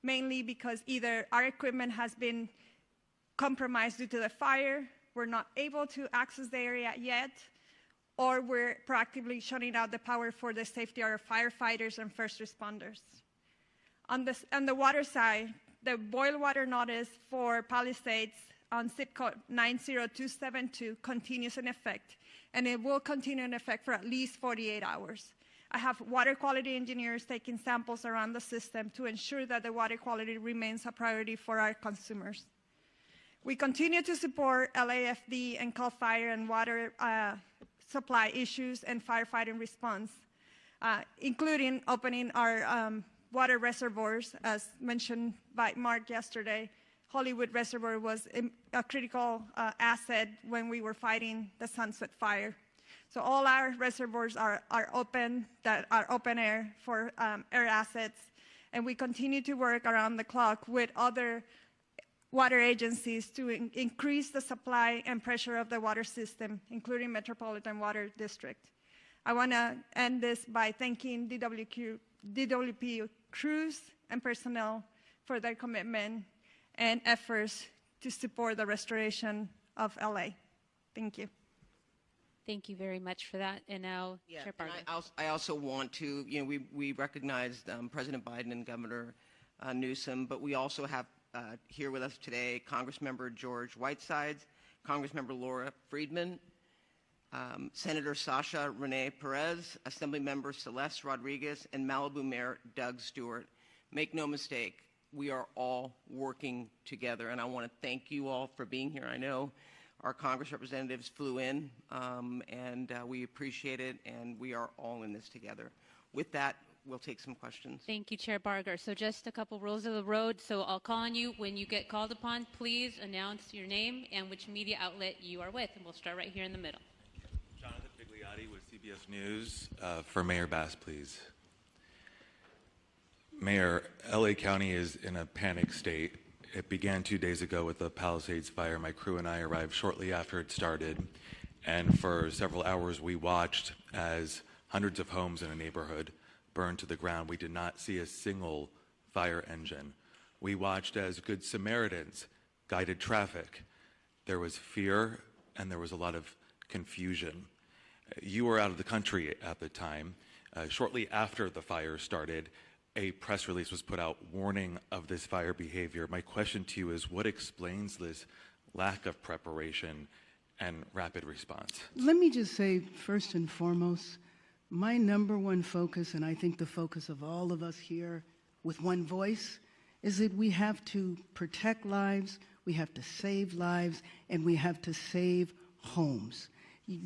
mainly because either our equipment has been compromised due to the fire, we're not able to access the area yet, or we're proactively shutting out the power for the safety of our firefighters and first responders. On the water side, the boil water notice for Palisades on zip code 90272 continues in effect, and it will continue in effect for at least 48 hours. I have water quality engineers taking samples around the system to ensure that the water quality remains a priority for our consumers. We continue to support LAFD and CAL FIRE and water supply issues and firefighting response, including opening our water reservoirs, as mentioned by Mark yesterday. Hollywood Reservoir was a critical asset when we were fighting the Sunset Fire. So all our reservoirs are open, that are open air for air assets, and we continue to work around the clock with other water agencies to increase the supply and pressure of the water system, including Metropolitan Water District. I want to end this by thanking DWP crews and personnel for their commitment and efforts to support the restoration of LA. Thank you. Thank you very much for that. And now, Chair Barger. I also want to, we recognized President Biden and Governor Newsom, but we also have here with us today Congressmember George Whitesides, Congressmember Laura Friedman, Senator Sasha Renee Perez, Assemblymember Celeste Rodriguez, and Malibu Mayor Doug Stewart. Make no mistake, we are all working together, and I want to thank you all for being here. I know our Congress representatives flew in, and we appreciate it, and we are all in this together. With that, we'll take some questions. Thank you, Chair Barger. So just a couple rules of the road. So I'll call on you. When you get called upon, please announce your name and which media outlet you are with, and we'll start right here in the middle. Jonathan Bigliotti with CBS News. For Mayor Bass, please. Mayor, LA County is in a panic state. It began 2 days ago with the Palisades fire. My crew and I arrived shortly after it started, and for several hours we watched as hundreds of homes in a neighborhood burned to the ground. We did not see a single fire engine. We watched as Good Samaritans guided traffic. There was fear and there was a lot of confusion. You were out of the country at the time. Shortly after the fire started, a press release was put out warning of this fire behavior. My question to you is, what explains this lack of preparation and rapid response? Let me just say, first and foremost, my number one focus, and I think the focus of all of us here with one voice, is that we have to protect lives, we have to save lives, and we have to save homes.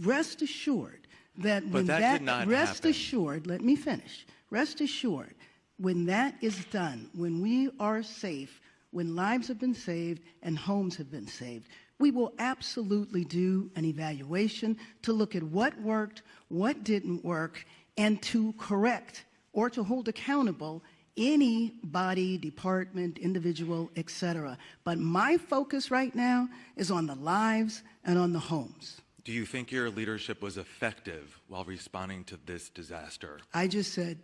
Rest assured that when did not rest happen. assured, let me finish. Rest assured, when that is done, when we are safe, when lives have been saved and homes have been saved, we will absolutely do an evaluation to look at what worked, what didn't work, and to correct or to hold accountable any body, department, individual, etc. But my focus right now is on the lives and on the homes. Do you think your leadership was effective while responding to this disaster? I just said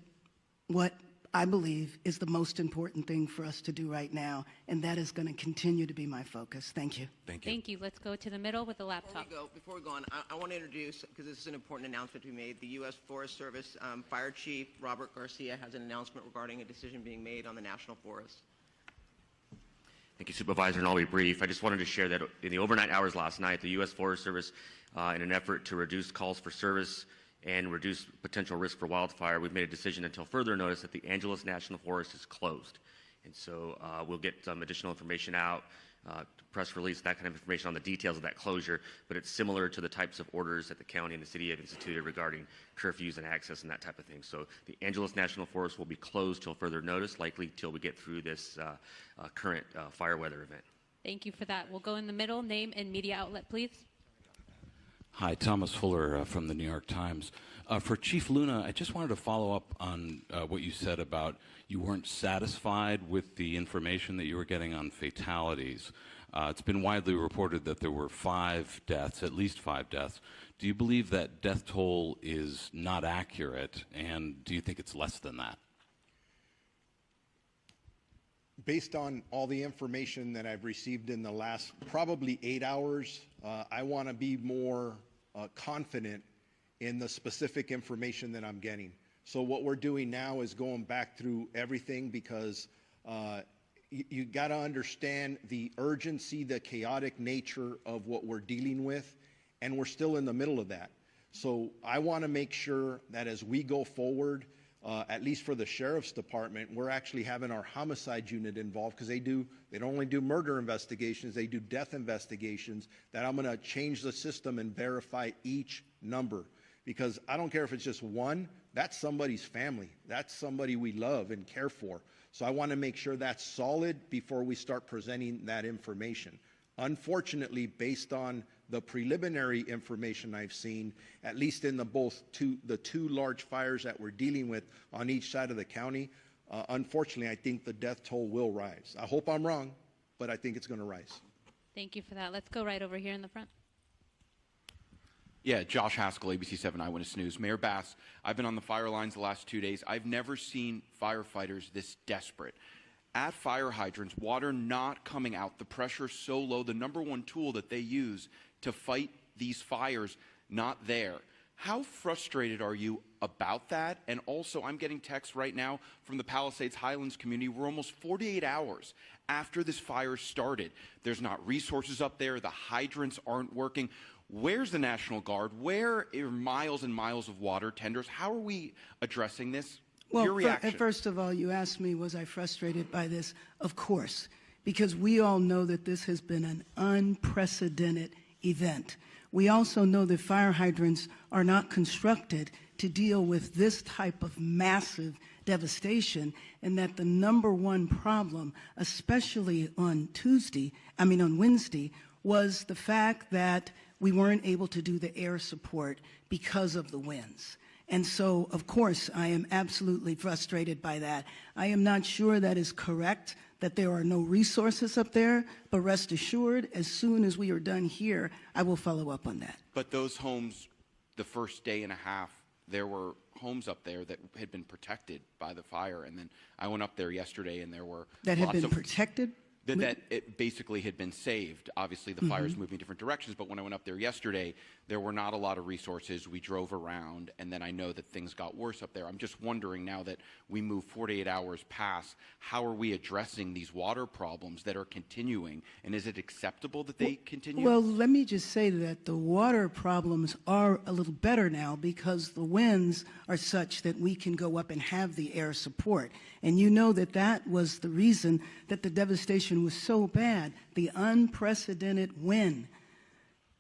what I believe is the most important thing for us to do right now, and that is going to continue to be my focus. Thank you. Thank you. Thank you. Let's go to the middle with the laptop. Before we go on, I want to introduce, because this is an important announcement to be made, the U.S. Forest Service Fire Chief Robert Garcia has an announcement regarding a decision being made on the National Forest. Thank you, Supervisor, and I'll be brief. I just wanted to share that in the overnight hours last night, the U.S. Forest Service, in an effort to reduce calls for service and reduce potential risk for wildfire, we've made a decision until further notice that the Angeles National Forest is closed. And so we'll get some additional information out, press release, that kind of information on the details of that closure, but it's similar to the types of orders that the county and the city have instituted regarding curfews and access and that type of thing. So the Angeles National Forest will be closed till further notice, likely till we get through this current fire weather event. Thank you for that. We'll go in the middle. Name and media outlet, please. Hi, Thomas Fuller from the New York Times. For Chief Luna, I just wanted to follow up on what you said about you weren't satisfied with the information that you were getting on fatalities. It's been widely reported that there were 5 deaths, at least 5 deaths. Do you believe that death toll is not accurate, and do you think it's less than that? Based on all the information that I've received in the last probably 8 hours, I want to be more confident in the specific information that I'm getting. So what we're doing now is going back through everything, because you got to understand the urgency, the chaotic nature of what we're dealing with, and we're still in the middle of that. So I want to make sure that as we go forward, at least for the Sheriff's Department, we're actually having our homicide unit involved, because they don't only do murder investigations, they do death investigations, that I'm going to change the system and verify each number. Because I don't care if it's just one, that's somebody's family. That's somebody we love and care for. So I want to make sure that's solid before we start presenting that information. Unfortunately, based on the preliminary information I've seen, at least in the two large fires that we're dealing with on each side of the county, unfortunately, I think the death toll will rise. I hope I'm wrong, but I think it's going to rise. Thank you for that. Let's go right over here in the front. Yeah, Josh Haskell, ABC7 Eyewitness News. Mayor Bass, I've been on the fire lines the last 2 days. I've never seen firefighters this desperate. At fire hydrants, water not coming out, the pressure so low, the number one tool that they use to fight these fires, not there. How frustrated are you about that? And also, I'm getting texts right now from the Palisades Highlands community. We're almost 48 hours after this fire started. There's not resources up there. The hydrants aren't working. Where's the National Guard? Where are miles and miles of water tenders? How are we addressing this? Well, Your reaction. First of all, you asked me, was I frustrated by this? Of course, because we all know that this has been an unprecedented event. We also know that fire hydrants are not constructed to deal with this type of massive devastation, and that the number one problem, especially on Wednesday, was the fact that we weren't able to do the air support because of the winds. And so, of course, I am absolutely frustrated by that. I am not sure that is correct, that there are no resources up there, but rest assured, as soon as we are done here, I will follow up on that. But those homes, the first day and a half there were homes up there that had been protected by the fire. And then I went up there yesterday, and there were That had lots been of protected? that it basically had been saved. Obviously, the fire's moving different directions, but when I went up there yesterday, there were not a lot of resources. We drove around, and then I know that things got worse up there. I'm just wondering, now that we move 48 hours past, how are we addressing these water problems that are continuing, and is it acceptable that they continue? Well, let me just say that the water problems are a little better now because the winds are such that we can go up and have the air support. And you know that that was the reason that the devastation was so bad, the unprecedented wind,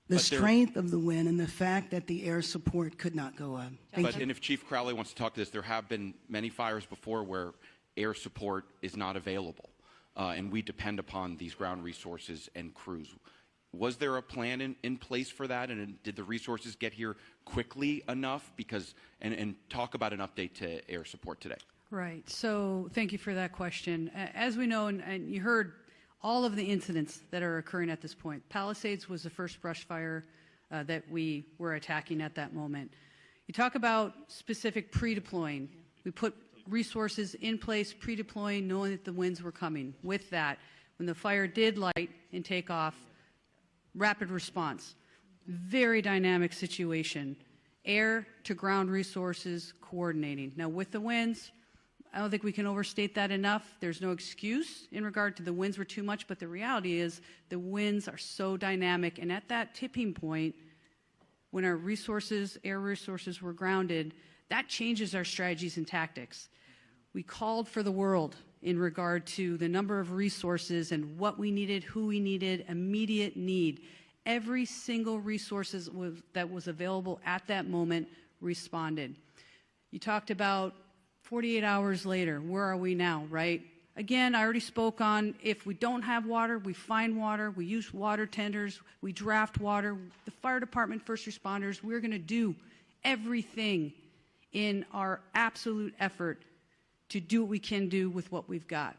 the strength of the wind, and the fact that the air support could not go up. And if Chief Crowley wants to talk to this, there have been many fires before where air support is not available, and we depend upon these ground resources and crews. Was there a plan in place for that, and did the resources get here quickly enough? Because and talk about an update to air support today. Right. So thank you for that question. As we know, and you heard all of the incidents that are occurring at this point. Palisades was the first brush fire that we were attacking at that moment. You talk about specific pre-deploying. We put resources in place, pre-deploying, knowing that the winds were coming. With that, when the fire did light and take off, rapid response. Very dynamic situation. Air to ground resources coordinating. Now with the winds, I don't think we can overstate that enough. There's no excuse in regard to the winds were too much, but the reality is the winds are so dynamic, and at that tipping point, when our resources, air resources were grounded, that changes our strategies and tactics. We called for the world in regard to the number of resources and what we needed, who we needed, immediate need. Every single resource that was available at that moment responded. You talked about 48 hours later, where are we now, right? Again, I already spoke on if we don't have water, we find water, we use water tenders, we draft water. The fire department, first responders, we're going to do everything in our absolute effort to do what we can do with what we've got.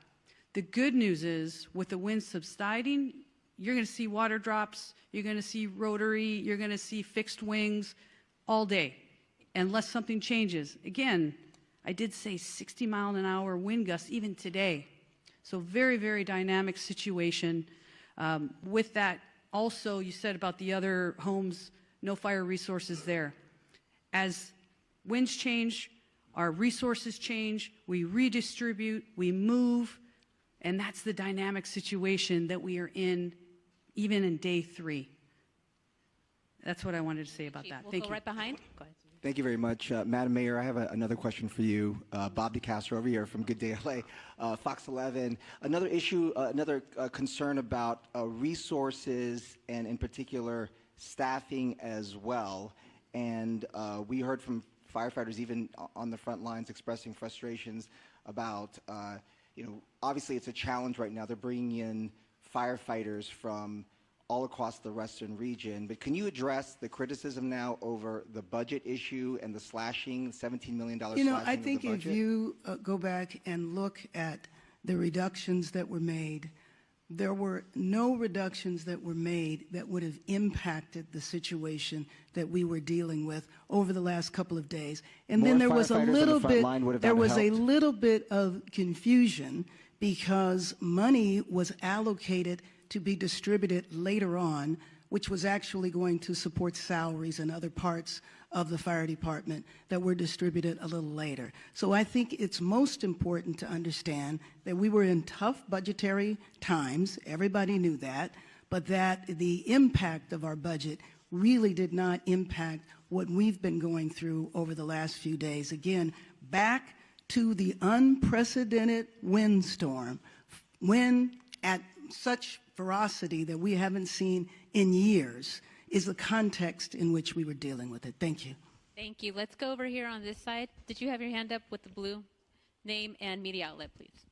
The good news is, with the wind subsiding, you're going to see water drops, you're going to see rotary, you're going to see fixed wings all day, unless something changes. Again, I did say 60-mile-an-hour wind gusts even today. So very, very dynamic situation. With that, also, you said about the other homes, no fire resources there. As winds change, our resources change, we redistribute, we move, and that's the dynamic situation that we are in, even in day 3. That's what I wanted to say about that. Thank you. We'll go right behind. Go ahead. Thank you very much. Madam Mayor, I have another question for you. Bob DeCastro over here from Good Day LA, Fox 11. Another issue, another concern about resources and in particular staffing as well. And we heard from firefighters even on the front lines expressing frustrations about, obviously it's a challenge right now. They're bringing in firefighters from all across the western region, but can you address the criticism now over the budget issue and the slashing, $17 million slashing I think of the budget? if you go back and look at the reductions that were made, there were no reductions that were made that would have impacted the situation that we were dealing with over the last couple of days. And More then there was a firefighters on the little front bit, line would have there not was a helped. little bit of confusion because money was allocated to be distributed later on, which was actually going to support salaries and other parts of the fire department that were distributed a little later. So I think it's most important to understand that we were in tough budgetary times, everybody knew that, but that the impact of our budget really did not impact what we've been going through over the last few days. Again, back to the unprecedented windstorm, when at such ferocity that we haven't seen in years, is the context in which we were dealing with it. Thank you. Thank you. Let's go over here on this side. Did you have your hand up with the blue? Name and media outlet, please.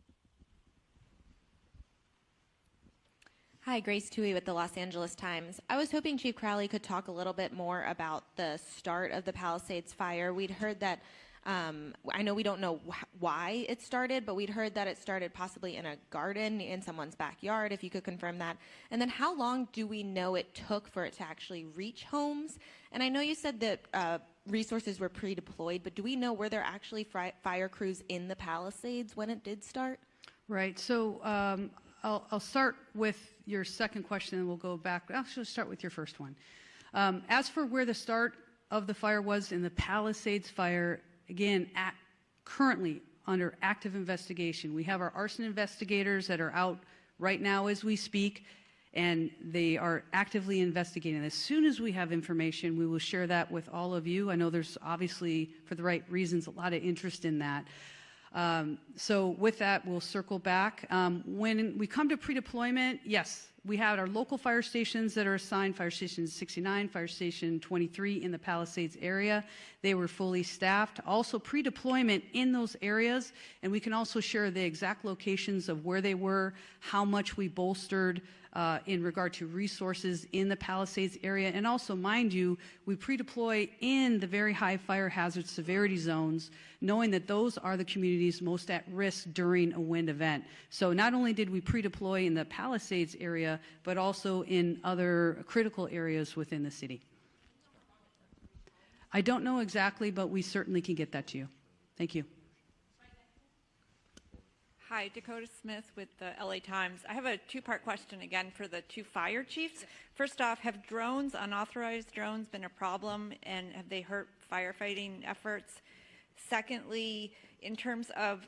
Hi, Grace Tui with the Los Angeles Times. I was hoping Chief Crowley could talk a little bit more about the start of the Palisades fire. We'd heard that I know we don't know why it started, but we'd heard that it started possibly in a garden in someone's backyard, if you could confirm that. And then how long do we know it took for it to actually reach homes? And I know you said that resources were pre-deployed, but do we know were there actually fire crews in the Palisades when it did start? Right. So I'll start with your second question, and we'll go back. I'll actually start with your first one. As for where the start of the fire was in the Palisades fire, again, currently under active investigation. We have our arson investigators that are out right now as we speak, and they are actively investigating. As soon as we have information, we will share that with all of you. I know there's obviously, for the right reasons, a lot of interest in that. So with that, we'll circle back. When we come to pre-deployment, yes, we had our local fire stations that are assigned, Fire Station 69, Fire Station 23 in the Palisades area. They were fully staffed. Also pre-deployment in those areas, and we can also share the exact locations of where they were, how much we bolstered in regard to resources in the Palisades area. And also, mind you, we pre-deploy in the very high fire hazard severity zones, knowing that those are the communities most at risk during a wind event. So not only did we pre-deploy in the Palisades area, but also in other critical areas within the city. I don't know exactly, but we certainly can get that to you. Thank you. Hi, Dakota Smith with the LA Times. I have a two-part question again for the two fire chiefs. First off, have drones, unauthorized drones, been a problem, and have they hurt firefighting efforts? Secondly, in terms of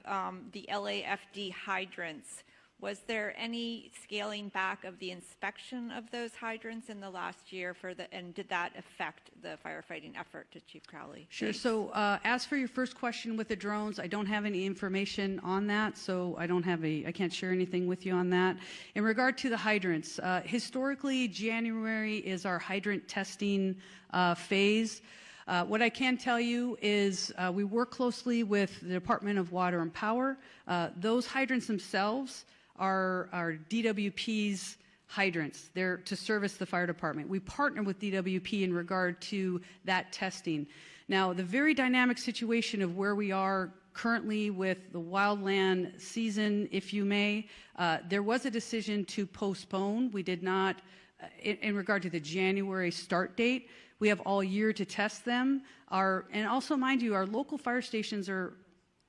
the LAFD hydrants, was there any scaling back of the inspection of those hydrants in the last year and did that affect the firefighting effort to Chief Crowley? Sure. Thanks. So as for your first question with the drones, I don't have any information on that, so I can't share anything with you on that. In regard to the hydrants, historically, January is our hydrant testing phase. What I can tell you is we work closely with the Department of Water and Power. Those hydrants themselves are DWP's hydrants. They're to service the fire department. We partner with DWP in regard to that testing. Now, the very dynamic situation of where we are currently with the wildland season, if you may, there was a decision to postpone. We did not, in regard to the January start date, we have all year to test them. And also, mind you, our local fire stations are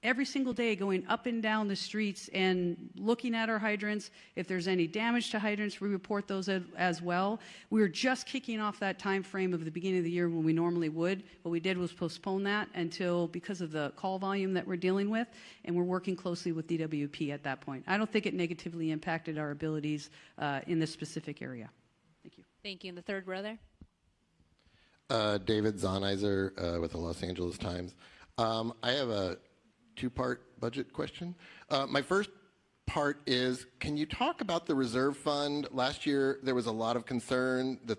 every single day going up and down the streets and looking at our hydrants. If there's any damage to hydrants, we report those as well. We were just kicking off that time frame of the beginning of the year when we normally would. What we did was postpone that until, because of the call volume that we're dealing with, and we're working closely with DWP at that point. I don't think it negatively impacted our abilities in this specific area. Thank you. Thank you. In the third row there. David Zahnizer with the Los Angeles Times. I have a two-part budget question. My first part is, can you talk about the reserve fund? Last year, there was a lot of concern that